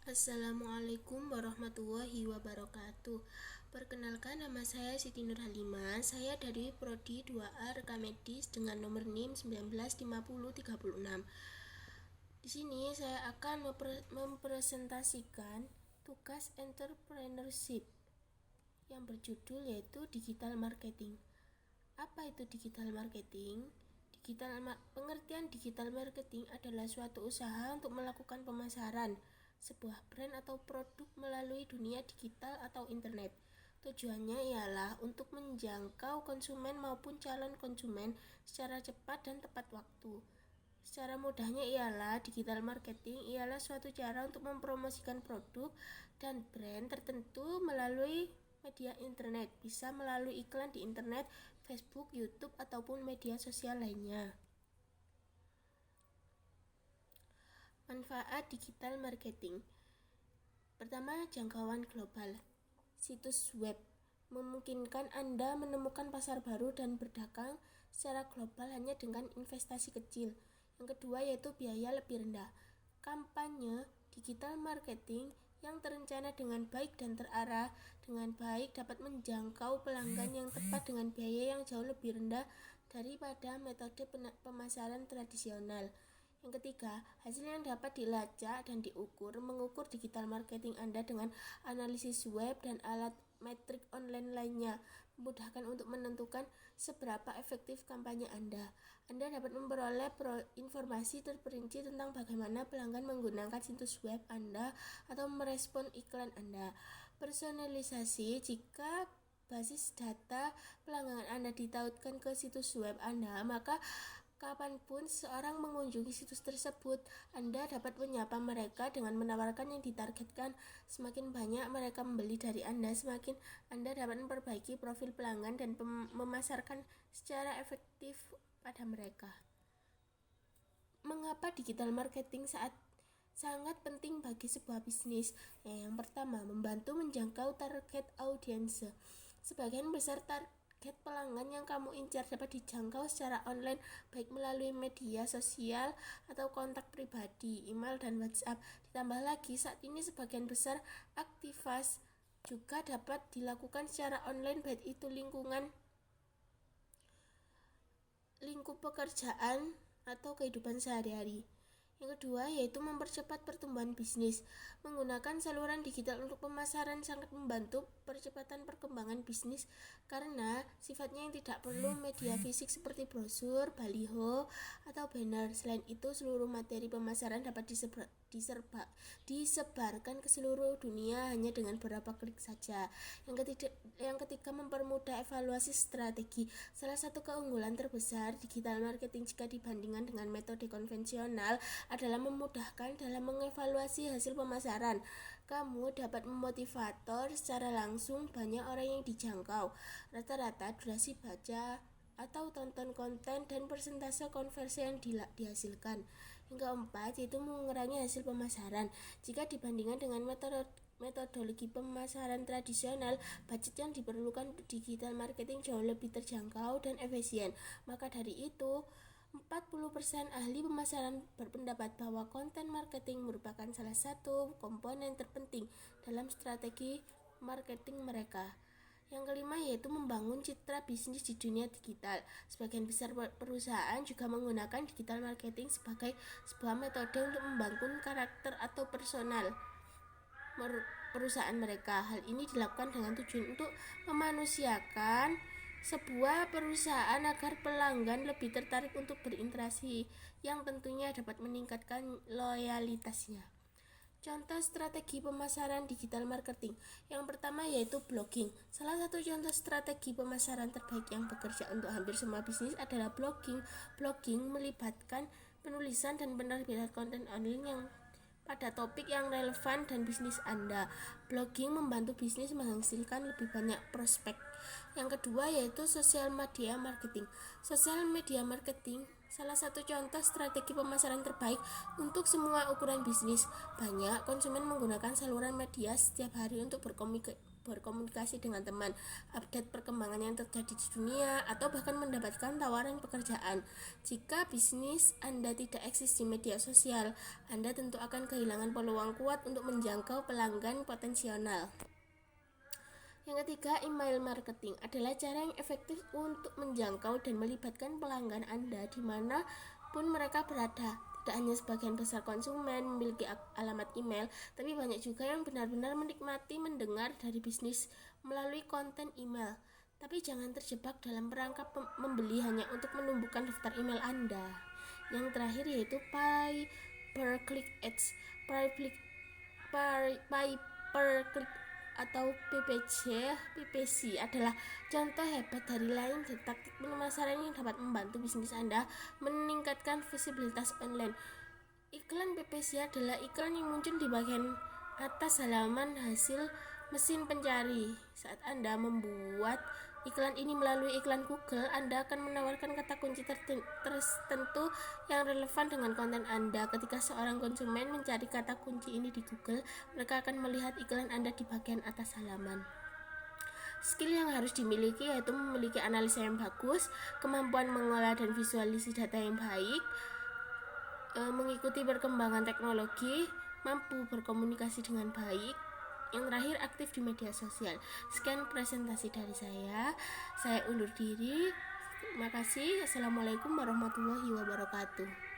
Assalamualaikum warahmatullahi wabarakatuh. Perkenalkan, nama saya Siti Nurhalimah. Saya dari Prodi 2A Rekam Medis dengan nomor NIM 195036. Di sini saya akan mempresentasikan tugas entrepreneurship yang berjudul yaitu digital marketing. Apa itu digital marketing? Pengertian digital marketing adalah suatu usaha untuk melakukan pemasaran sebuah brand atau produk melalui dunia digital atau internet. Tujuannya ialah untuk menjangkau konsumen maupun calon konsumen secara cepat dan tepat waktu. Secara mudahnya ialah digital marketing ialah suatu cara untuk mempromosikan produk dan brand tertentu melalui media internet, bisa melalui iklan di internet, Facebook, YouTube, ataupun media sosial lainnya. Manfaat digital marketing. Pertama, jangkauan global. Situs web memungkinkan Anda menemukan pasar baru dan berdagang secara global hanya dengan investasi kecil. Yang kedua yaitu biaya lebih rendah. Kampanye digital marketing yang terencana dengan baik dan terarah dengan baik dapat menjangkau pelanggan yang tepat dengan biaya yang jauh lebih rendah daripada metode pemasaran tradisional. Yang ketiga, hasil yang dapat dilacak dan diukur. Mengukur digital marketing Anda dengan analisis web dan alat metrik online lainnya memudahkan untuk menentukan seberapa efektif kampanye Anda. Anda dapat memperoleh informasi terperinci tentang bagaimana pelanggan menggunakan situs web Anda atau merespon iklan Anda. Personalisasi. Jika basis data pelanggan Anda ditautkan ke situs web Anda, maka kapanpun seorang mengunjungi situs tersebut, Anda dapat menyapa mereka dengan menawarkan yang ditargetkan. Semakin banyak mereka membeli dari Anda, semakin Anda dapat memperbaiki profil pelanggan dan memasarkan secara efektif pada mereka. Mengapa digital marketing sangat penting bagi sebuah bisnis? Yang pertama, membantu menjangkau target audiens. Sebagian besar target pelanggan yang kamu incar dapat dijangkau secara online, baik melalui media sosial atau kontak pribadi, email, dan WhatsApp. Ditambah lagi, saat ini sebagian besar aktivitas juga dapat dilakukan secara online, baik itu lingkup pekerjaan atau kehidupan sehari-hari. Yang kedua yaitu mempercepat pertumbuhan bisnis. Menggunakan saluran digital untuk pemasaran sangat membantu percepatan perkembangan bisnis karena sifatnya yang tidak perlu media fisik seperti brosur, baliho, atau banner. Selain itu, seluruh materi pemasaran dapat disebarkan ke seluruh dunia hanya dengan beberapa klik saja. Yang ketiga, mempermudah evaluasi strategi. Salah satu keunggulan terbesar digital marketing jika dibandingkan dengan metode konvensional adalah memudahkan dalam mengevaluasi hasil pemasaran. Kamu dapat memotivator secara langsung banyak orang yang dijangkau, rata-rata durasi baca atau tonton konten, dan persentase konversi yang dihasilkan. Yang keempat yaitu mengurangi hasil pemasaran. Jika dibandingkan dengan metodologi pemasaran tradisional, budget yang diperlukan untuk digital marketing jauh lebih terjangkau dan efisien. Maka dari itu, 40% ahli pemasaran berpendapat bahwa konten marketing merupakan salah satu komponen terpenting dalam strategi marketing mereka. Yang kelima yaitu membangun citra bisnis di dunia digital. Sebagian besar perusahaan juga menggunakan digital marketing sebagai sebuah metode untuk membangun karakter atau personal perusahaan mereka. Hal ini dilakukan dengan tujuan untuk memanusiakan sebuah perusahaan agar pelanggan lebih tertarik untuk berinteraksi, yang tentunya dapat meningkatkan loyalitasnya. Contoh strategi pemasaran digital marketing. Yang pertama yaitu blogging. Salah satu contoh strategi pemasaran terbaik yang bekerja untuk hampir semua bisnis adalah blogging. Blogging melibatkan penulisan dan penerbitan konten online yang pada topik yang relevan dan bisnis Anda. Blogging membantu bisnis menghasilkan lebih banyak prospek. Yang kedua yaitu social media marketing. Social media marketing salah satu contoh strategi pemasaran terbaik untuk semua ukuran bisnis. Banyak konsumen menggunakan saluran media setiap hari untuk berkomunikasi dengan teman, update perkembangan yang terjadi di dunia, atau bahkan mendapatkan tawaran pekerjaan. Jika bisnis Anda tidak eksis di media sosial, Anda tentu akan kehilangan peluang kuat untuk menjangkau pelanggan potensial. Yang ketiga, email marketing adalah cara yang efektif untuk menjangkau dan melibatkan pelanggan Anda dimanapun mereka berada. Tidak hanya sebagian besar konsumen memiliki alamat email, tapi banyak juga yang benar-benar menikmati mendengar dari bisnis melalui konten email. Tapi jangan terjebak dalam perangkap membeli hanya untuk menumbuhkan daftar email Anda. Yang terakhir yaitu pay-per-click ads. Pay-per-click atau PPC adalah contoh hebat dari lain dari taktik pemasaran yang dapat membantu bisnis Anda meningkatkan visibilitas online. Iklan PPC adalah iklan yang muncul di bagian atas halaman hasil mesin pencari. Saat Anda membuat iklan ini melalui iklan Google, Anda akan menawarkan kata kunci tertentu yang relevan dengan konten Anda. Ketika seorang konsumen mencari kata kunci ini di Google, mereka akan melihat iklan Anda di bagian atas halaman. Skill yang harus dimiliki yaitu memiliki analisa yang bagus, kemampuan mengolah dan visualisasi data yang baik, mengikuti perkembangan teknologi, mampu berkomunikasi dengan baik. Yang terakhir, aktif di media sosial. Sekian presentasi dari saya undur diri. Terima kasih. Assalamualaikum warahmatullahi wabarakatuh.